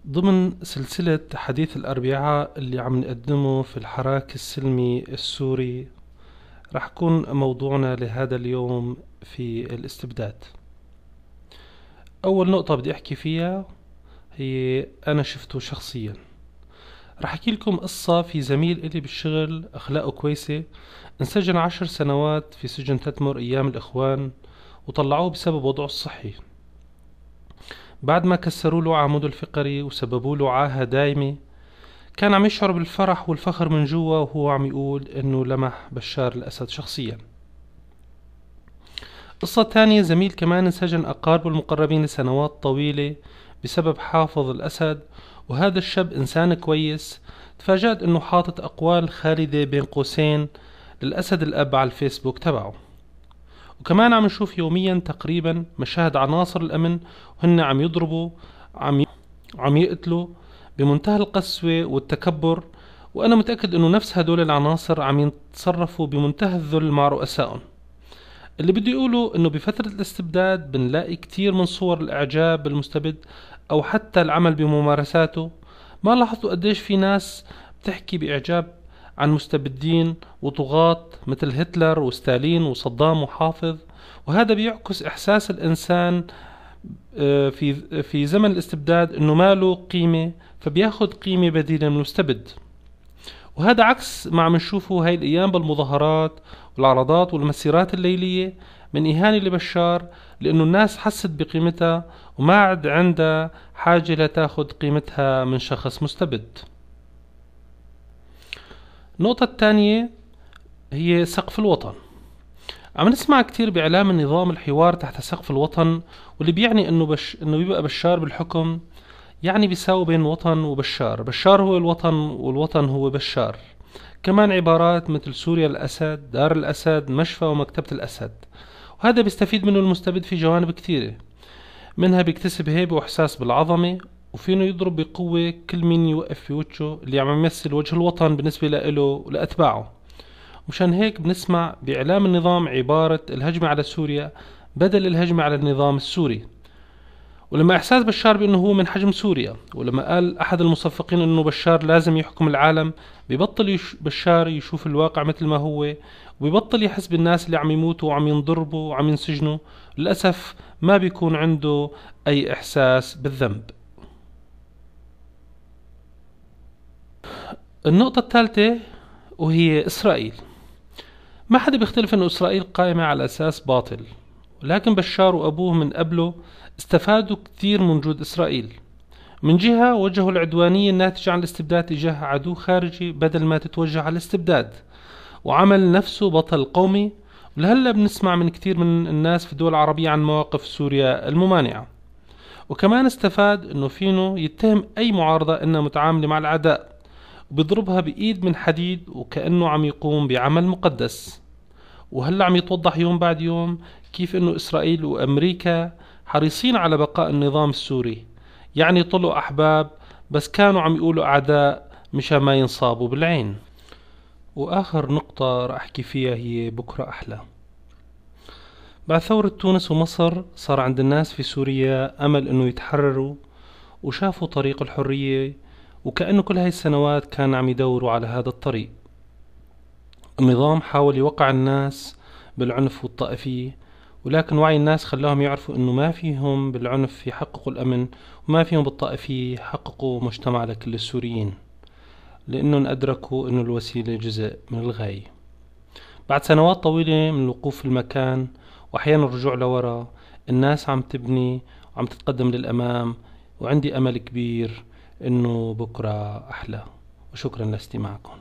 ضمن سلسلة حديث الأربعاء اللي عم نقدمه في الحراك السلمي السوري، رح يكون موضوعنا لهذا اليوم في الاستبداد. أول نقطة بدي أحكي فيها هي أنا شفته شخصيا. رح أحكي لكم قصة في زميل إلي بالشغل أخلاقه كويسة، انسجن 10 سنوات في سجن تتمر أيام الإخوان وطلعوه بسبب وضعه الصحي، بعد ما كسروا له عموده الفقري وسببوا له عاهة دايمة. كان عم يشعر بالفرح والفخر من جوا وهو عم يقول انه لمح بشار الاسد شخصيا. قصة تانية، زميل كمان انسجن اقاربه المقربين لسنوات طويلة بسبب حافظ الاسد، وهذا الشاب انسان كويس. تفاجأت انه حاطط اقوال خالدة بين قوسين للاسد الاب على الفيسبوك تبعه. وكمان عم نشوف يوميا تقريبا مشاهد عناصر الامن وهن عم يضربوا، عم عم يقتلوا بمنتهى القسوة والتكبر. وأنا متأكد أنه نفس هدول العناصر عم يتصرفوا بمنتهى الذل مع رؤسائهم. اللي بدي يقوله أنه بفترة الاستبداد بنلاقي كتير من صور الإعجاب بالمستبد أو حتى العمل بممارساته. ما لاحظتوا قديش في ناس بتحكي بإعجاب عن مستبدين وطغاة مثل هتلر وستالين وصدام وحافظ، وهذا بيعكس إحساس الإنسان في زمن الاستبداد انه ما له قيمة، فبياخد قيمة بديلة من المستبد. وهذا عكس ما عم نشوفه هاي الايام بالمظاهرات والعرضات والمسيرات الليلية من اهانة لبشار، لانه الناس حست بقيمتها وما عاد عندها حاجة لتاخد قيمتها من شخص مستبد. النقطة الثانية هي سقف الوطن. عم نسمع كتير بإعلام النظام الحوار تحت سقف الوطن، واللي بيعني إنه يبقى بشار بالحكم، يعني بيساوي بين الوطن وبشار. بشار هو الوطن والوطن هو بشار. كمان عبارات مثل سوريا الأسد، دار الأسد، مشفى ومكتبة الأسد، وهذا بيستفيد منه المستبد في جوانب كثيرة. منها بيكتسب هيبة وإحساس بالعظمة، وفينه يضرب بقوة كل مين يوقف في وجهه اللي عم يمثل وجه الوطن بالنسبة له ولأتباعه. مشان هيك بنسمع بإعلام النظام عبارة الهجمة على سوريا بدل الهجمة على النظام السوري. ولما إحساس بشار بأنه هو من حجم سوريا، ولما قال أحد المصفقين أنه بشار لازم يحكم العالم، ببطل بشار يشوف الواقع مثل ما هو، وبيبطل يحس بالناس اللي عم يموتوا وعم ينضربوا وعم ينسجنوا. للأسف ما بيكون عنده أي إحساس بالذنب. النقطة الثالثة وهي إسرائيل. ما حدا بيختلف أن إسرائيل قائمة على أساس باطل، ولكن بشار وأبوه من قبله استفادوا كثير من وجود إسرائيل. من جهة وجهوا العدوانية الناتجة عن الاستبداد تجاه عدو خارجي بدل ما تتوجه على الاستبداد، وعمل نفسه بطل قومي. ولهلا بنسمع من كثير من الناس في الدول العربية عن مواقف سوريا الممانعة. وكمان استفاد انه فينه يتهم اي معارضة انها متعاملة مع العداء، وبيضربها بإيد من حديد وكأنه عم يقوم بعمل مقدس. وهلا عم يتوضح يوم بعد يوم كيف انه اسرائيل وامريكا حريصين على بقاء النظام السوري، يعني طلعوا احباب بس كانوا عم يقولوا اعداء مشان ما ينصابوا بالعين. واخر نقطة رح احكي فيها هي بكرة احلى. بعد ثورة تونس ومصر صار عند الناس في سوريا امل انه يتحرروا وشافوا طريق الحرية، وكأنه كل هاي السنوات كان عم يدوروا على هذا الطريق. النظام حاول يوقع الناس بالعنف والطائفية، ولكن وعي الناس خلاهم يعرفوا انه ما فيهم بالعنف يحققوا الامن، وما فيهم بالطائفية يحققوا مجتمع لكل السوريين، لانهم ادركوا انه الوسيلة جزء من الغاية. بعد سنوات طويلة من الوقوف في المكان واحيانا الرجوع لورا، الناس عم تبني وعم تتقدم للامام، وعندي امل كبير انه بكرة احلى. وشكرا لاستماعكم.